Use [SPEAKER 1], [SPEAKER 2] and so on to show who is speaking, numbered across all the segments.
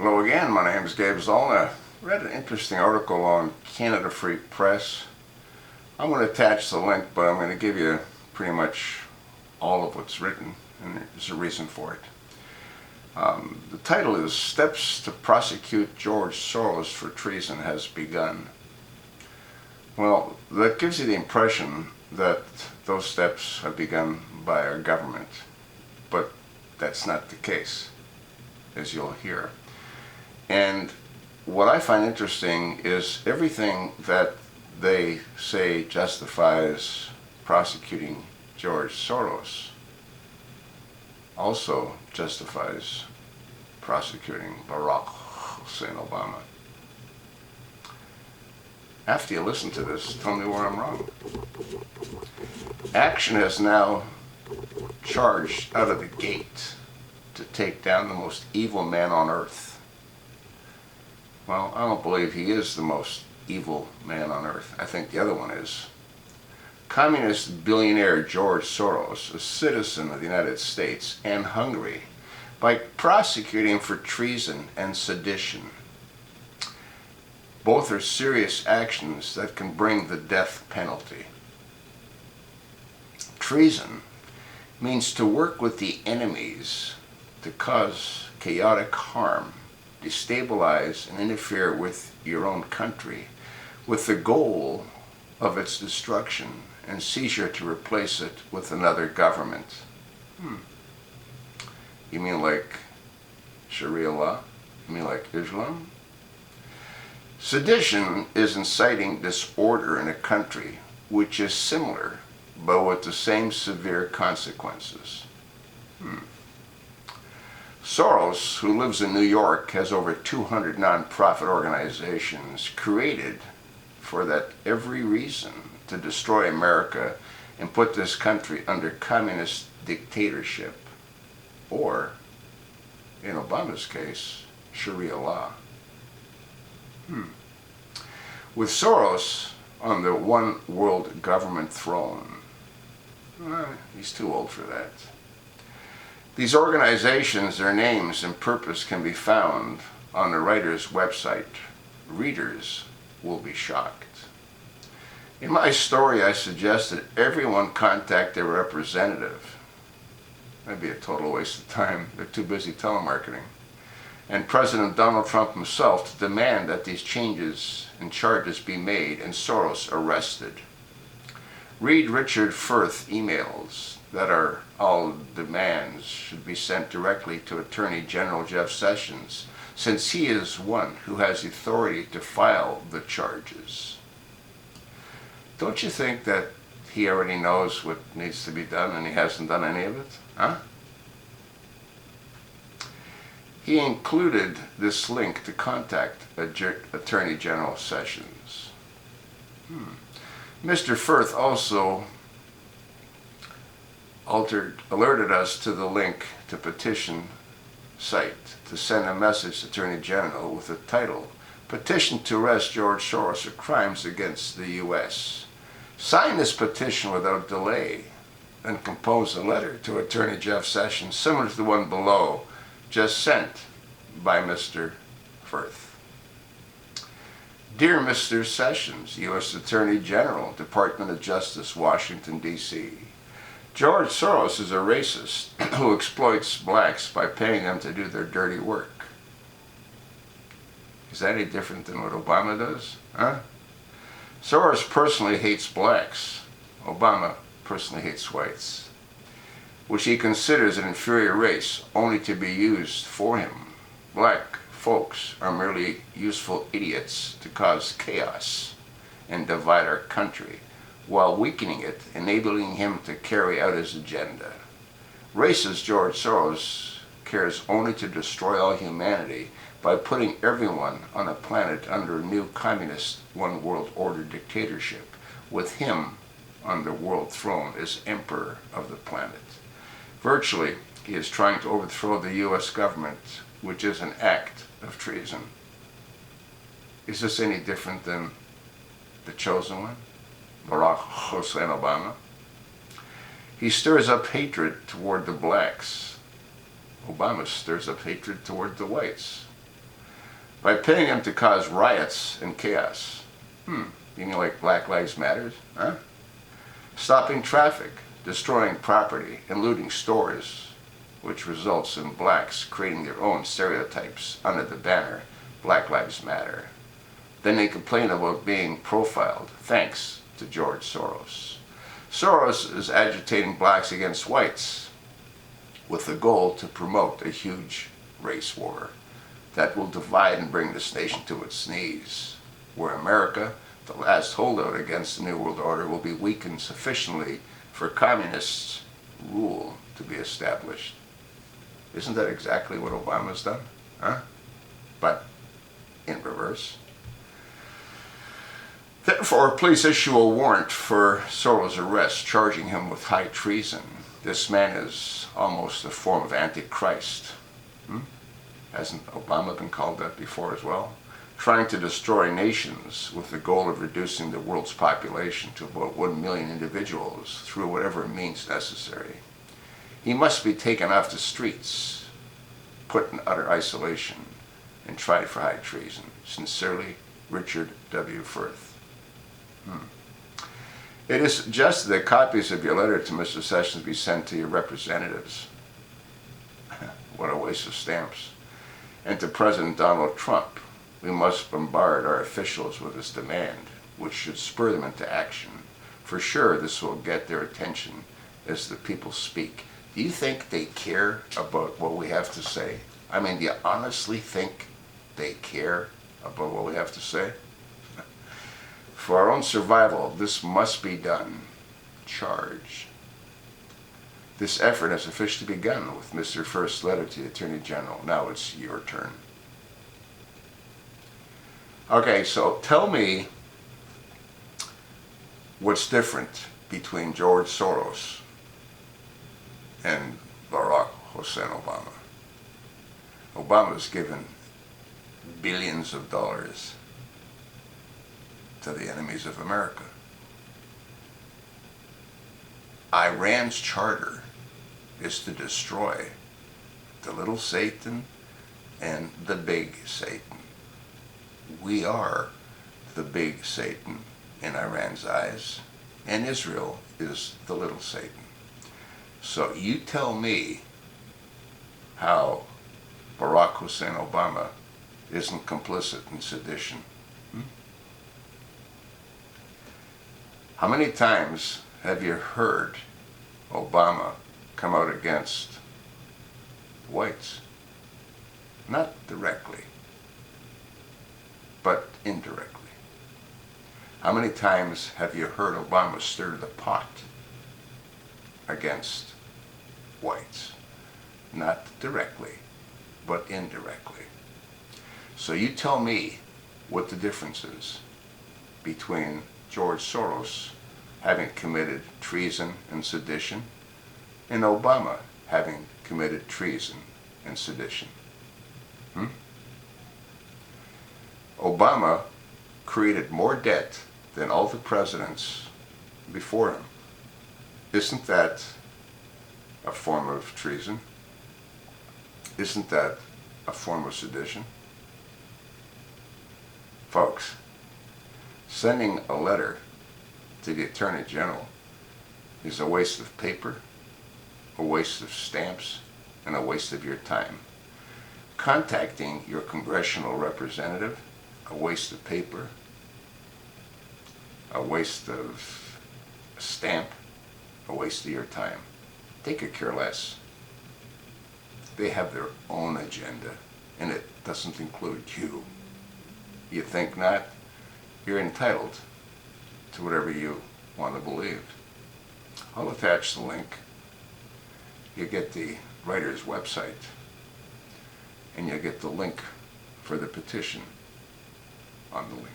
[SPEAKER 1] Hello again, my name is Gabe Zollner. I read an interesting article on Canada Free Press. I'm going to attach the link, but I'm going to give you pretty much all of what's written, and there's a reason for it. The title is Steps to Prosecute George Soros for Treason Has Begun. Well, that gives you the impression that those steps have begun by our government, but that's not the case, as you'll hear. And what I find interesting is everything that they say justifies prosecuting George Soros also justifies prosecuting Barack Hussein Obama. After you listen to this, tell me where I'm wrong. Action has now charged out of the gate to take down the most evil man on earth. Well, I don't believe he is the most evil man on earth. I think the other one is. Communist billionaire George Soros, a citizen of the United States and Hungary, by prosecuting for treason and sedition. Both are serious actions that can bring the death penalty. Treason means to work with the enemies to cause chaotic harm, destabilize and interfere with your own country with the goal of its destruction and seizure to replace it with another government. You mean like Sharia law? You mean like Islam? Sedition is inciting disorder in a country which is similar but with the same severe consequences. Soros, who lives in New York, has over 200 nonprofit organizations created for that every reason to destroy America and put this country under communist dictatorship, or, in Obama's case, Sharia law. With Soros on the one world government throne, he's too old for that. These organizations, their names and purpose can be found on the writer's website. Readers will be shocked. In my story, I suggested everyone contact their representative. That'd be a total waste of time. They're too busy telemarketing. And President Donald Trump himself to demand that these changes and charges be made and Soros arrested. Read Richard Firth emails that are all demands should be sent directly to Attorney General Jeff Sessions, since he is one who has authority to file the charges. Don't you think that he already knows what needs to be done and he hasn't done any of it? Huh? He included this link to contact Attorney General Sessions. Mr. Firth also alerted us to the link to petition site to send a message to Attorney General with the title, Petition to Arrest George Soros for Crimes Against the U.S. Sign this petition without delay and compose a letter to Attorney Jeff Sessions similar to the one below, just sent by Mr. Firth. Dear Mr. Sessions, U.S. Attorney General, Department of Justice, Washington, D.C. George Soros is a racist who exploits blacks by paying them to do their dirty work. Is that any different than what Obama does? Huh? Soros personally hates blacks. Obama personally hates whites, which he considers an inferior race only to be used for him. Black folks are merely useful idiots to cause chaos and divide our country, while weakening it, enabling him to carry out his agenda. Racist George Soros cares only to destroy all humanity by putting everyone on the planet under a new communist one world order dictatorship, with him on the world throne as emperor of the planet. Virtually, he is trying to overthrow the U.S. government, which is an act of treason. Is this any different than the chosen one, Barack Hussein Obama? He stirs up hatred toward the blacks. Obama stirs up hatred toward the whites. by paying him to cause riots and chaos. You know, like Black Lives Matter, huh? Stopping traffic, destroying property, and looting stores, which results in blacks creating their own stereotypes under the banner Black Lives Matter. Then they complain about being profiled, thanks to George Soros. Soros is agitating blacks against whites with the goal to promote a huge race war that will divide and bring this nation to its knees, where America, the last holdout against the New World Order, will be weakened sufficiently for communist rule to be established. Isn't that exactly what Obama's done? Huh? But in reverse. Therefore, please issue a warrant for Soros' arrest, charging him with high treason. This man is almost a form of Antichrist. Hasn't Obama been called that before as well? Trying to destroy nations with the goal of reducing the world's population to about 1 million individuals through whatever means necessary. He must be taken off the streets, put in utter isolation, and tried for high treason. Sincerely, Richard W. Firth. It is suggested that copies of your letter to Mr. Sessions be sent to your representatives. What a waste of stamps. And to President Donald Trump. We must bombard our officials with this demand, which should spur them into action. For sure, this will get their attention as the people speak. Do you think they care about what we have to say? I mean, do you honestly think they care about what we have to say? For our own survival, this must be done. Charge. This effort has officially begun with Mr. First's letter to the Attorney General. Now it's your turn. Okay, so tell me what's different between George Soros and Barack Hussein Obama. Obama's given billions of dollars to the enemies of America. Iran's charter is to destroy the little Satan and the big Satan. We are the big Satan in Iran's eyes, and Israel is the little Satan. So you tell me how Barack Hussein Obama isn't complicit in sedition. How many times have you heard Obama come out against whites? Not directly, but indirectly. How many times have you heard Obama stir the pot against whites? Not directly, but indirectly. So you tell me what the difference is between George Soros having committed treason and sedition and Obama having committed treason and sedition. Obama created more debt than all the presidents before him. Isn't that a form of treason? Isn't that a form of sedition? Folks, sending a letter to the Attorney General is a waste of paper, a waste of stamps, and a waste of your time. Contacting your congressional representative, a waste of paper, a waste of a stamp, a waste of your time. They could care less. They have their own agenda, and it doesn't include you. You think not? You're entitled to whatever you want to believe. I'll attach the link. You get the writer's website, and you get the link for the petition on the link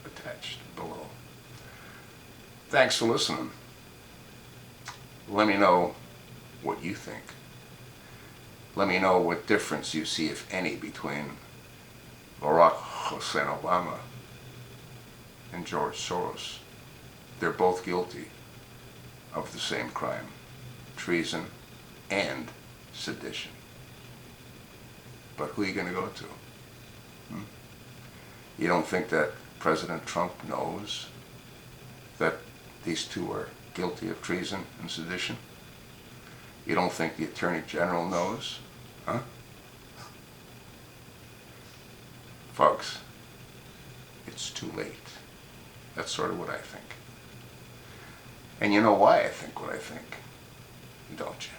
[SPEAKER 1] attached below. Thanks for listening. Let me know what you think. Let me know what difference you see, if any, between Barack Hussein Obama and George Soros. They're both guilty of the same crime, treason and sedition. But who are you going to go to? You don't think that President Trump knows that these two are guilty of treason and sedition? You don't think the Attorney General knows? Huh? Folks, it's too late. That's sort of what I think. And you know why I think what I think, don't you?